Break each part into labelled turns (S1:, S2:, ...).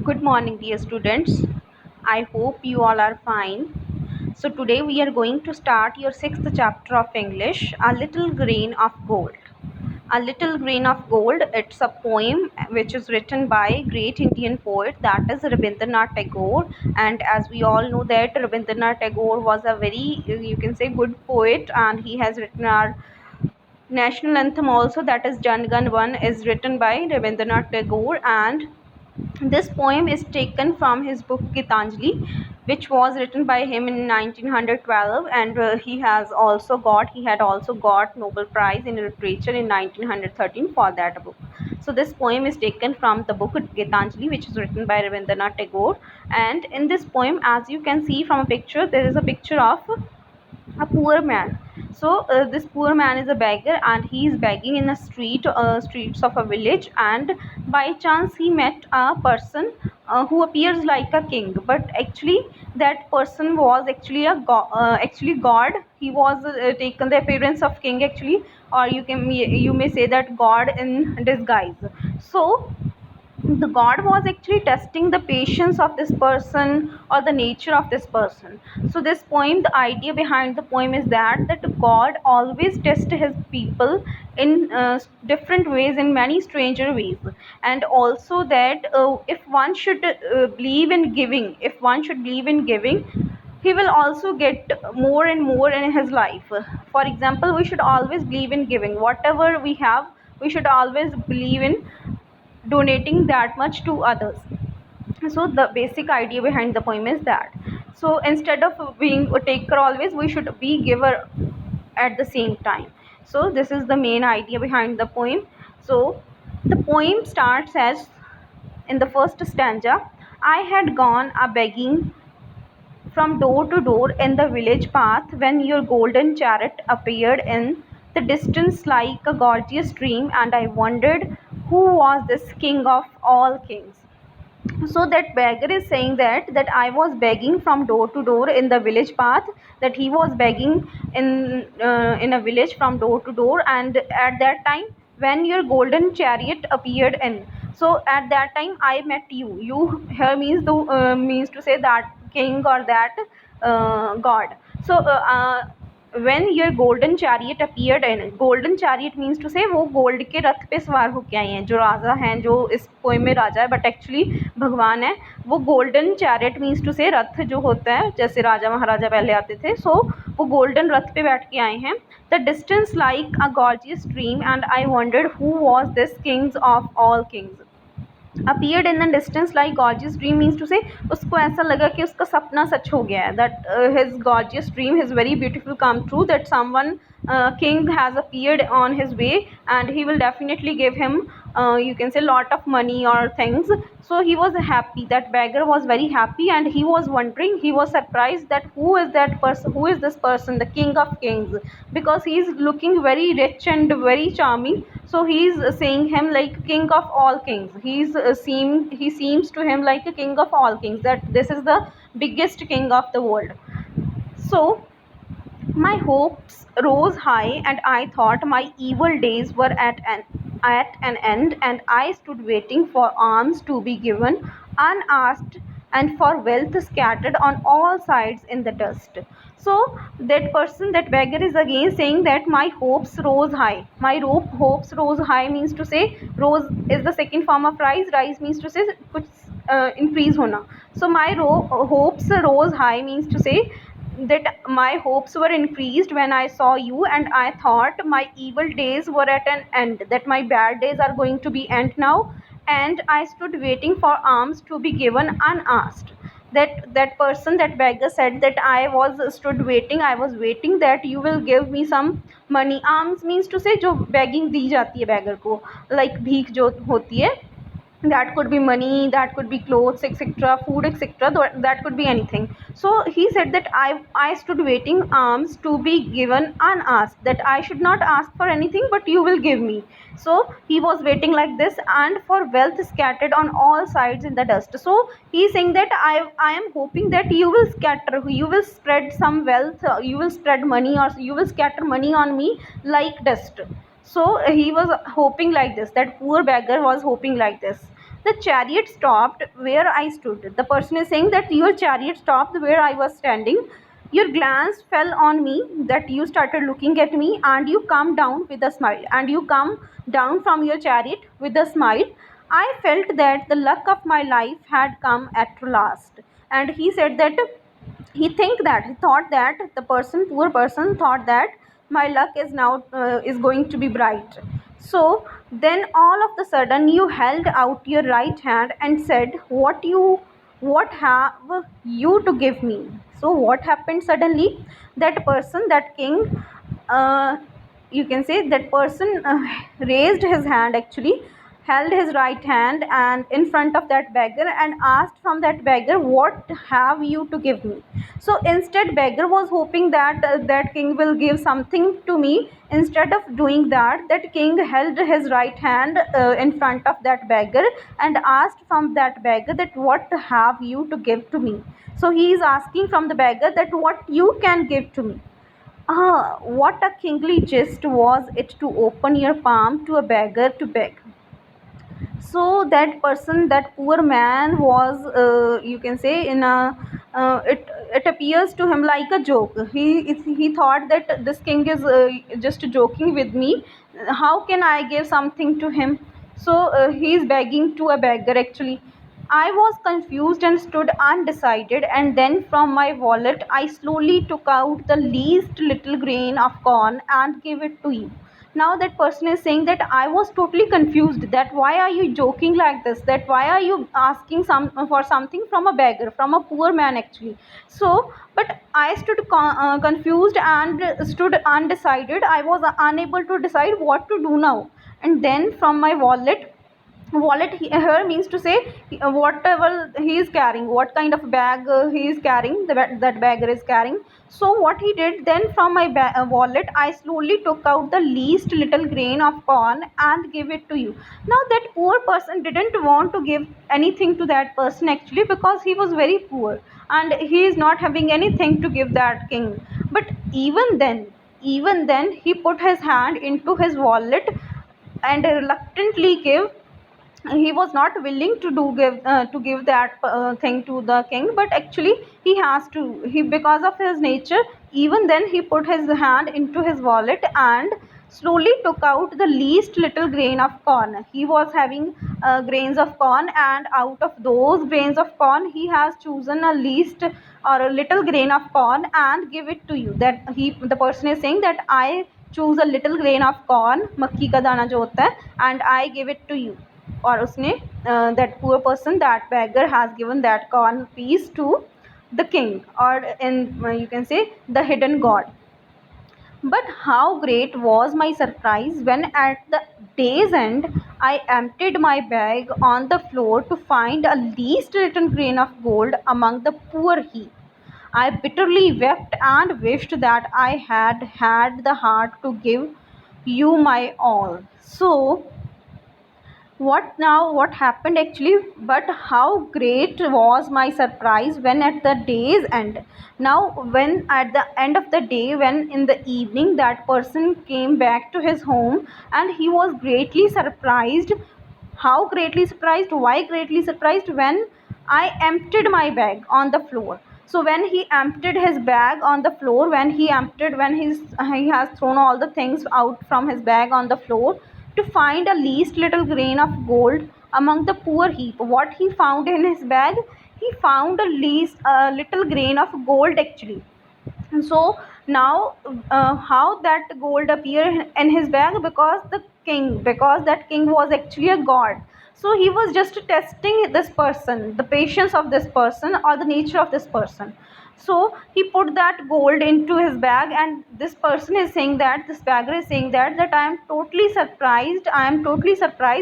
S1: Good morning, dear students. I hope you all are fine. So today we are going to start your sixth chapter of English, A Little Grain of Gold. A Little Grain of Gold, it's a poem which is written by great Indian poet, that is Rabindranath Tagore. And as we all know that Rabindranath Tagore was a very, you can say, good poet, and he has written our national anthem also, that is Jan Gan Man, is written by Rabindranath Tagore. And this poem is taken from his book Gitanjali, which was written by him in 1912, and he had also got Nobel Prize in Literature in 1913 for that book. So this poem is taken from the book Gitanjali, which is written by Rabindranath Tagore. And in this poem, as you can see from a picture, there is a picture of a poor man. So this poor man is a beggar, and he is begging in a streets of a village, and by chance he met a person who appears like a king, but actually that person was actually actually god. He was taken the appearance of king actually, or you may say that god in disguise. So the god was actually testing the patience of this person or the nature of this person. So this poem, the idea behind the poem is that god always tests his people in different ways, in many stranger ways. And also that if one should believe in giving, if one should believe in giving, he will also get more and more in his life. For example, we should always believe in giving whatever we have. We should always believe in donating that much to others. So the basic idea behind the poem is that, so instead of being a taker always, we should be giver at the same time. So this is the main idea behind the poem. So the poem starts as, in the first stanza, I had gone a begging from door to door in the village path, when your golden chariot appeared in the distance like a gorgeous dream, and I wondered who was this king of all kings. So that beggar is saying that I was begging from door to door in the village path, that he was begging in a village from door to door, and at that time when your golden chariot appeared in, so at that time I met you here means means to say that king or that god. So when your golden chariot appeared in, golden chariot means to say वो gold के रथ पे सवार होके आए हैं, जो राजा हैं, जो इस पोएम में राजा है बट एक्चुअली भगवान है, वो गोल्डन चैरियट मीन्स टू से रथ जो होता है, जैसे राजा महाराजा पहले आते थे, सो वो गोल्डन रथ पे बैठ के आए हैं. The distance like a gorgeous dream and I wandered who was this Kings of all Kings. appeared in the distance like gorgeous dream means to say उसको ऐसा लगा कि उसका सपना सच हो गया है, that his gorgeous dream, his very beautiful come true, that someone king has appeared on his way and he will definitely give him you can say lot of money or things. So he was happy, that beggar was very happy, and he was wondering, he was surprised that who is that person, who is this person, the king of kings, because he is looking very rich and very charming. So he is saying him like king of all kings. He seems to him like a king of all kings, that this is the biggest king of the world. So my hopes rose high, and I thought my evil days were at an end, and I stood waiting for alms to be given unasked, and for wealth scattered on all sides in the dust. So that person, that beggar, is again saying that my hopes rose high. My hopes rose high means to say, rose is the second form of rise. Rise means to say कुछ increase होना. So my hopes rose high means to say that my hopes were increased when I saw you, and I thought my evil days were at an end, that my bad days are going to be end now, and I stood waiting for alms to be given unasked. That person, that beggar, said that I was waiting that you will give me some money. Alms means to say जो begging दी जाती है beggar को, like भीख जो होती है, that could be money, that could be clothes, etc., food, etc., that could be anything. So he said that I stood waiting alms to be given unasked, that I should not ask for anything but you will give me. So he was waiting like this, and for wealth scattered on all sides in the dust. So he is saying that I am hoping that you will scatter, you will spread some wealth, you will spread money, or you will scatter money on me like dust. So he was hoping like this, that poor beggar was hoping like this. The chariot stopped where I stood. The person is saying that your chariot stopped where I was standing. Your glance fell on me, that you started looking at me, and you come down with a smile. And you come down from your chariot with a smile. I felt that the luck of my life had come at last. And he said that he thought that the poor person thought that my luck is now is going to be bright. So then all of the sudden you held out your right hand and said, what have you to give me? So what happened suddenly? That person, that king, uh, you can say that person raised his hand, actually held his right hand and in front of that beggar and asked from that beggar, what have you to give me? So instead beggar was hoping that that king will give something to me. Instead of doing that, that king held his right hand in front of that beggar and asked from that beggar that what have you to give to me? So he is asking from the beggar that what you can give to me. Ah, what a kingly jest was it to open your palm to a beggar to beg. So that person, that poor man was, you can say, in a it appears to him like a joke. He thought that this king is just joking with me. How can I give something to him? So he is begging to a beggar, actually. I was confused and stood undecided, and then from my wallet I slowly took out the least little grain of corn and gave it to you. Now that person is saying that I was totally confused, that why are you joking like this, that why are you asking for something from a beggar, from a poor man, actually. So but I stood confused and stood undecided. I was unable to decide what to do now. And then from my wallet here means to say whatever he is carrying, what kind of bag he is carrying, that beggar is carrying. So what he did then, from my wallet I slowly took out the least little grain of corn and gave it to you. Now that poor person didn't want to give anything to that person, actually, because he was very poor and he is not having anything to give that king. But even then he put his hand into his wallet and reluctantly gave. He was not willing to give that thing to the king, but actually he has to, he, because of his nature, even then he put his hand into his wallet and slowly took out the least little grain of corn. He was having grains of corn, and out of those grains of corn he has chosen a least or a little grain of corn and give it to you. That he, the person is saying that I choose a little grain of corn, makki ka dana jo hota hai, and I give it to you. और उसने that poor person, that beggar, has given that corn piece to the king, or in you can say the hidden god. But how great was my surprise when at the day's end I emptied my bag on the floor to find a least little grain of gold among the poor heap. I bitterly wept and wished that I had had the heart to give you my all. So what happened, actually? But how great was my surprise when at the day's end, now when at the end of the day, when in the evening that person came back to his home, and he was greatly surprised. How greatly surprised? Why greatly surprised? When I emptied my bag on the floor. So when he emptied his bag on the floor, he has thrown all the things out from his bag on the floor to find a least little grain of gold among the poor heap. What he found in his bag? He found a little grain of gold, actually. So now how that gold appear in his bag? Because that king was actually a god. So he was just testing this person, the patience of this person, or the nature of this person. So he put that gold into his bag, and this person is saying that, this bagger is saying that I am totally surprised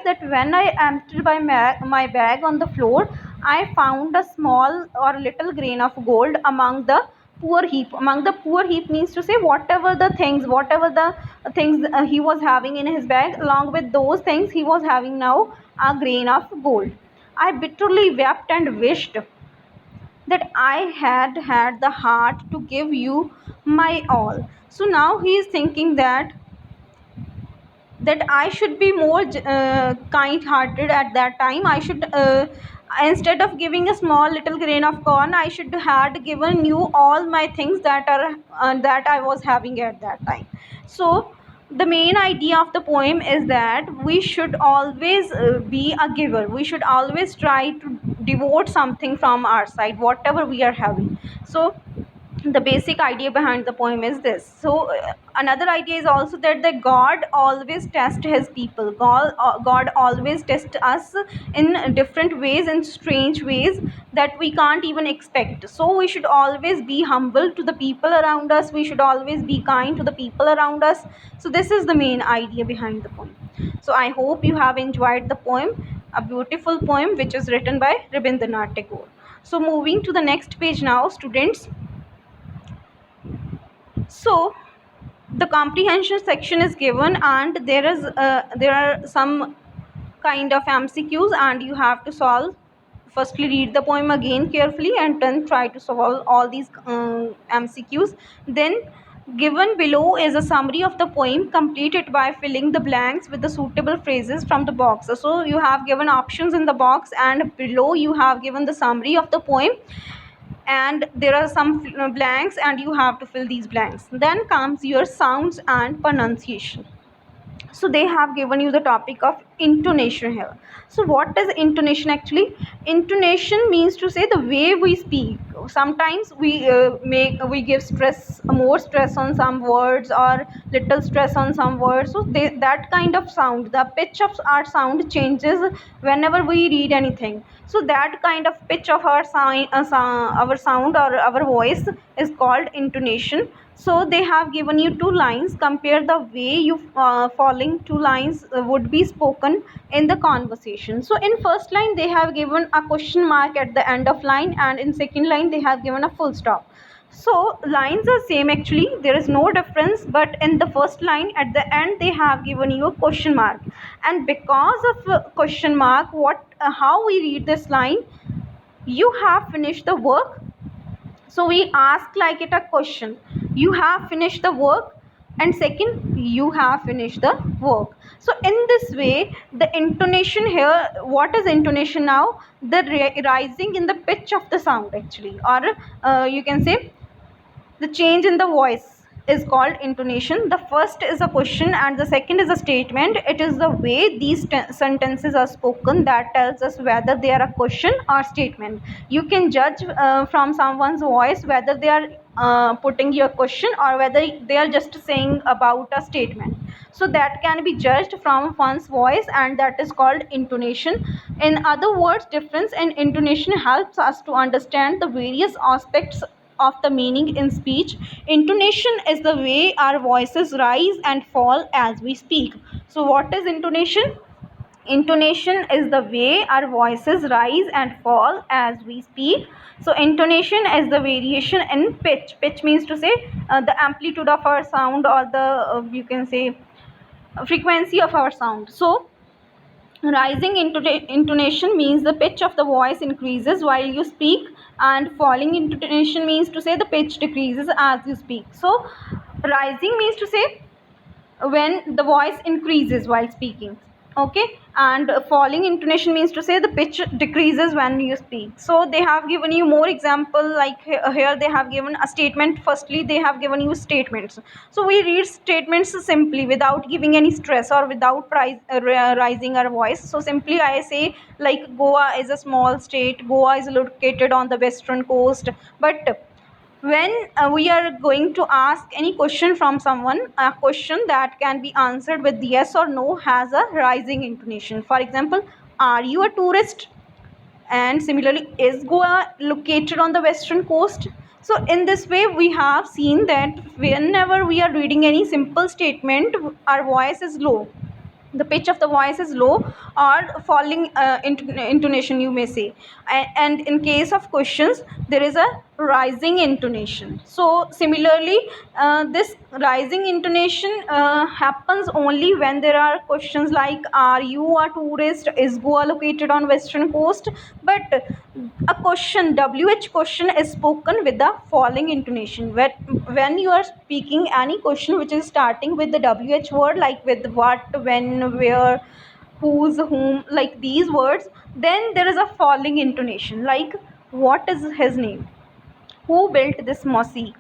S1: that when I emptied my bag on the floor, I found a small or little grain of gold among the poor heap. Among the poor heap means to say whatever the things he was having in his bag, along with those things he was having now a grain of gold. I bitterly wept and wished that I had had the heart to give you my all. So now he is thinking that that I should be more kind-hearted at that time. I should, instead of giving a small little grain of corn, I should had given you all my things that are that I was having at that time. So the main idea of the poem is that we should always be a giver. We should always try to devote something from our side, whatever we are having. So the basic idea behind the poem is this. So another idea is also that the God always tests his people. God always tests us in different ways, in strange ways that we can't even expect. So we should always be humble to the people around us. We should always be kind to the people around us. So this is the main idea behind the poem. So I hope you have enjoyed the poem, a beautiful poem which is written by Rabindranath Tagore. So moving to the next page now, students. So the comprehension section is given, and there are some kind of MCQs, and you have to solve. Firstly, read the poem again carefully and then try to solve all these MCQs. Then given below is a summary of the poem. Complete it by filling the blanks with the suitable phrases from the box. So you have given options in the box, and below you have given the summary of the poem, and there are some blanks, and you have to fill these blanks. Then comes your sounds and pronunciation. So they have given you the topic of intonation here. So what is intonation actually? Intonation means to say the way we speak. Sometimes we give stress, more stress on some words, or little stress on some words. So that kind of sound, the pitch of our sound changes whenever we read anything. So that kind of pitch of our sound or our voice is called intonation. So they have given you two lines. Compare the way you following two lines would be spoken in the conversation. So in first line they have given a question mark at the end of line, and in second line they have given a full stop. So lines are same actually, there is no difference, but in the first line at the end they have given you a question mark. And because of question mark, how we read this line, you have finished the work. So we ask like it a question, you have finished the work, and second, you have finished the work. So in this way, the intonation here, what is intonation now? The rising in the pitch of the sound actually, or you can say the change in the voice is called intonation. The first is a question and the second is a statement. It is the way these sentences are spoken that tells us whether they are a question or statement. You can judge from someone's voice whether they are putting your question or whether they are just saying about a statement. So that can be judged from one's voice, and that is called intonation. In other words, difference in intonation helps us to understand the various aspects of the meaning in speech. Intonation is the way our voices rise and fall as we speak. So what is intonation? Intonation is the way our voices rise and fall as we speak. So intonation is the variation in pitch. Pitch means to say the amplitude of our sound, or the you can say frequency of our sound. So rising intonation means the pitch of the voice increases while you speak, and falling intonation means to say the pitch decreases as you speak. So rising means to say when the voice increases while speaking, okay, and falling intonation means to say the pitch decreases when you speak. So they have given you more example, like here they have given a statement. Firstly they have given you statements. So we read statements simply without giving any stress or without rising our voice. So simply I say like Goa is a small state, Goa is located on the western coast. But when we are going to ask any question from someone, a question that can be answered with yes or no has a rising intonation. For example, are you a tourist? And similarly, is Goa located on the western coast? So in this way we have seen that whenever we are reading any simple statement, our voice is low, the pitch of the voice is low, or falling intonation you may say. And in case of questions, there is a rising intonation. So similarly, this rising intonation happens only when there are questions like, are you a tourist, is Goa located on western coast? But a question, wh question, is spoken with the falling intonation. When you are speaking any question which is starting with the wh word, like with what, when, where, whose, whom, like these words, then there is a falling intonation, like what is his name, who built this mosque.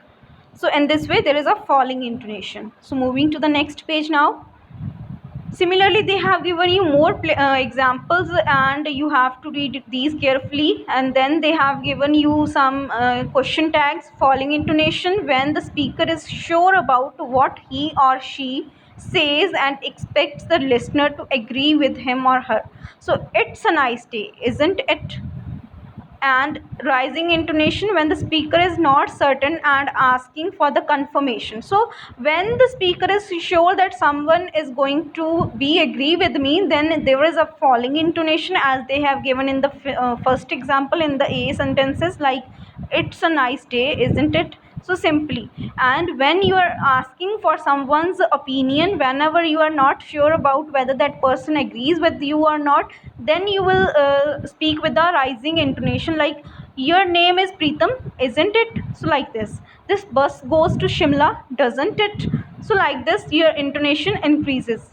S1: So in this way there is a falling intonation. So moving to the next page now. Similarly, they have given you more examples, and you have to read these carefully. And then they have given you some question tags. Falling intonation: when the speaker is sure about what he or she says and expects the listener to agree with him or her. So it's a nice day, isn't it? And rising intonation: when the speaker is not certain and asking for the confirmation. So when the speaker is sure that someone is going to be agree with me, then there is a falling intonation, as they have given in the first example in the a sentences, like it's a nice day, isn't it? So simply. And when you are asking for someone's opinion, whenever you are not sure about whether that person agrees with you or not, then you will speak with a rising intonation, like your name is Preetham, isn't it? So like this bus goes to Shimla, doesn't it? So like this your intonation increases.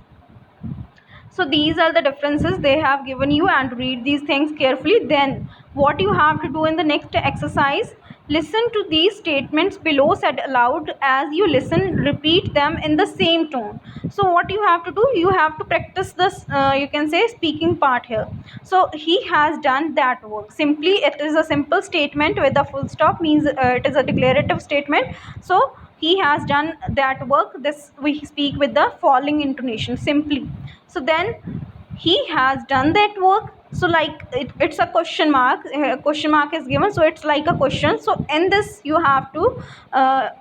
S1: So these are the differences they have given you, and read these things carefully. Then what you have to do in the next exercise: listen to these statements below said aloud. As you listen, repeat them in the same tone. So what you have to do, you have to practice this, you can say, speaking part here. So he has done that work. Simply, it is a simple statement with a full stop, means it is a declarative statement. So he has done that work. This we speak with the falling intonation, simply. So then he has done that work. So like it's a question mark, a question mark is given, so it's like a question. So in this you have to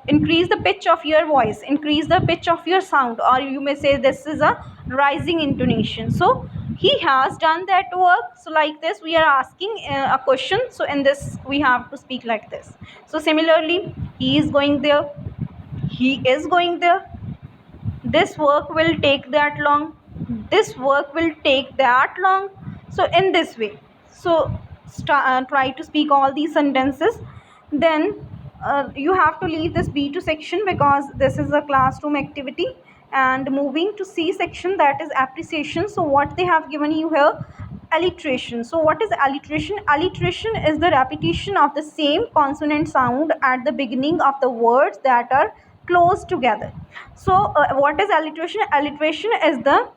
S1: increase the pitch of your voice, increase the pitch of your sound, or you may say this is a rising intonation. So he has done that work. So like this we are asking a question, so in this we have to speak like this. So similarly, he is going there, he is going there, this work will take that long, this work will take that long. So in this way, so try to speak all these sentences. Then you have to leave this B2 section because this is a classroom activity. And moving to C section, that is appreciation. So what they have given you here: alliteration. So what is alliteration? Alliteration is the repetition of the same consonant sound at the beginning of the words that are close together. So what is alliteration? Alliteration is the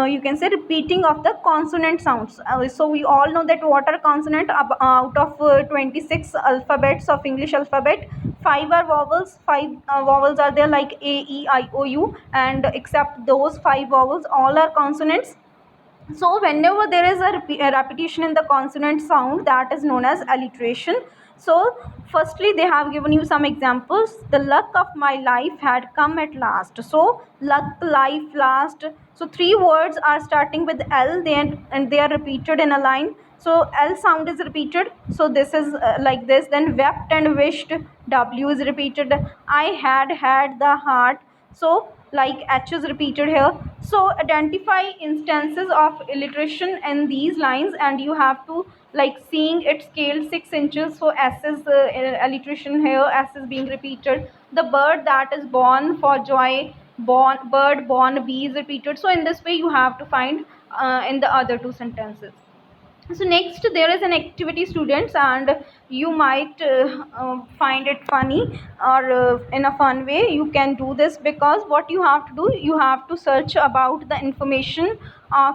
S1: you can say repeating of the consonant sounds. So we all know that what are consonant? Out of 26 alphabets of English alphabet, 5 are vowels. 5 vowels are there, like A, E, I, O, U, and except those 5 vowels, all are consonants. So whenever there is a repetition in the consonant sound, that is known as alliteration. So firstly they have given you some examples. The luck of my life had come at last. So luck, life, last. So 3 words are starting with L, and they are repeated in a line. So L sound is repeated. So this is like this. Then wept and wished, W is repeated. I had the heart. So like H is repeated here. So identify instances of alliteration in these lines, and you have to like seeing it scaled 6 inches. So S is alliteration here, S is being repeated. The bird that is born for joy, born, bird born, B is repeated. So in this way you have to find in the other 2 sentences. So next there is an activity, students, and you might find it funny, or in a fun way you can do this, because what you have to do, you have to search about the information of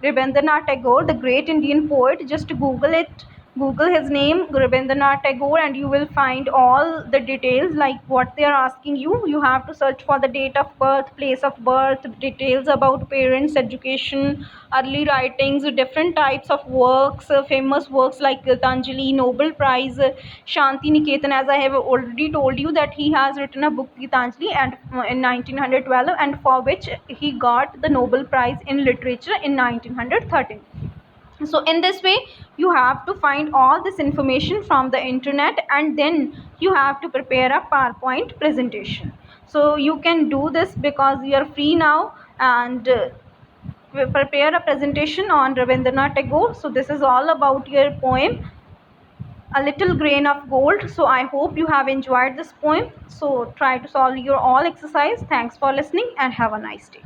S1: Rabindranath Tagore, the great Indian poet. Just Google it, Google his name, Rabindranath Tagore, and you will find all the details, like what they are asking you. You have to search for the date of birth, place of birth, details about parents, education, early writings, different types of works, famous works like Gitanjali, Nobel Prize, Shanti Niketan. As I have already told you that he has written a book, Gitanjali, and in 1912, and for which he got the Nobel Prize in Literature in 1913. So in this way you have to find all this information from the internet, and then you have to prepare a PowerPoint presentation. So you can do this because you are free now, and prepare a presentation on Rabindranath Tagore. So this is all about your poem, A Little Grain of Gold. So I hope you have enjoyed this poem. So try to solve your all exercise. Thanks for listening and have a nice day.